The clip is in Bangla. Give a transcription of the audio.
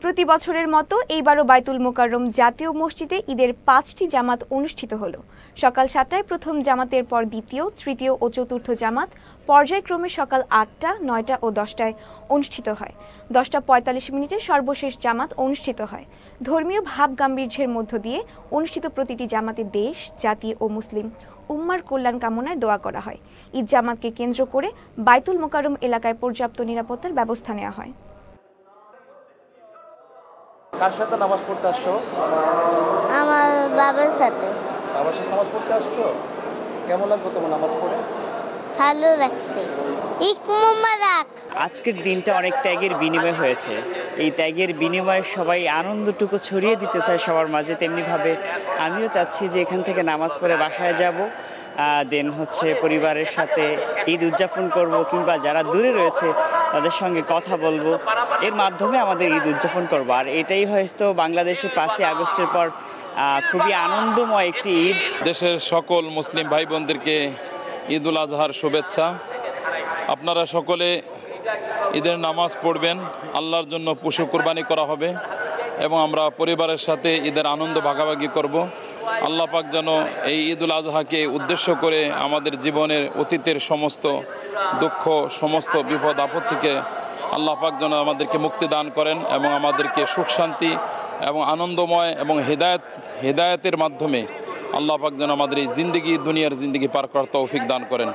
প্রতি বছরের মতো এইবারও বাইতুল মোকাররম জাতীয় মসজিদে ঈদের ৫টি জামাত অনুষ্ঠিত হলো। সকাল ৭টায় প্রথম জামাতের পর দ্বিতীয়, তৃতীয় ও চতুর্থ জামাত পর্যায়ক্রমে সকাল ৮টা, ৯টা ও ১০টায় অনুষ্ঠিত হয়। ১০টা ৪৫ মিনিটে সর্বশেষ জামাত অনুষ্ঠিত হয়। ধর্মীয় ভাব গাম্ভীর্যের মধ্য দিয়ে অনুষ্ঠিত প্রতিটি জামাতে দেশ, জাতি ও মুসলিম উম্মার কল্যাণ কামনায় দোয়া করা হয়। ঈদ জামাতকে কেন্দ্র করে বাইতুল মোকাররম এলাকায় পর্যাপ্ত নিরাপত্তার ব্যবস্থা নেওয়া হয়। কার সাথে নামাজ পড়তে আসছো? আমার বাবার সাথে। বাবার সাথে নামাজ পড়তে আসছো? কেমন লাগলো তোমার নামাজ পড়ে? ভালো লাগছে। ঈদ মোবারক। আজকের দিনটা অনেক ত্যাগের বিনিময় হয়েছে। এই ত্যাগের বিনিময়ে সবাই আনন্দটুকু ছড়িয়ে দিতে চায় সবার মাঝে, তেমনিভাবে আমিও চাচ্ছি যে এখান থেকে নামাজ পড়ে বাসায় যাব, দেন পরিবারের সাথে ঈদ উদযাপন করব, কিংবা যারা দূরে রয়েছে তাদের সঙ্গে কথা বলবো, এর মাধ্যমে আমাদের ঈদ উদযাপন করব। আর এটাই হয়তো বাংলাদেশে 5ই আগস্টের পর খুবই আনন্দময় একটি ঈদ। দেশের সকল মুসলিম ভাই বোনদেরকে ঈদ উল আজহার শুভেচ্ছা। আপনারা সকলে ঈদের নামাজ পড়বেন, আল্লাহর জন্য পশু কোরবানি করা হবে এবং আমরা পরিবারের সাথে ঈদের আনন্দ ভাগাভাগি করব। আল্লাহ পাক যেন এই ঈদ উল আজহাকে উদ্দেশ্য করে আমাদের জীবনের অতীতের সমস্ত দুঃখ, সমস্ত বিপদ আপদ থেকে আল্লাহ পাক যেন আমাদেরকে মুক্তি দান করেন এবং আমাদেরকে সুখ শান্তি এবং আনন্দময় এবং হেদায়েতের মাধ্যমে আল্লাহ পাক যেন আমাদের এই দুনিয়ার জিন্দেগি পার করার তৌফিক দান করেন।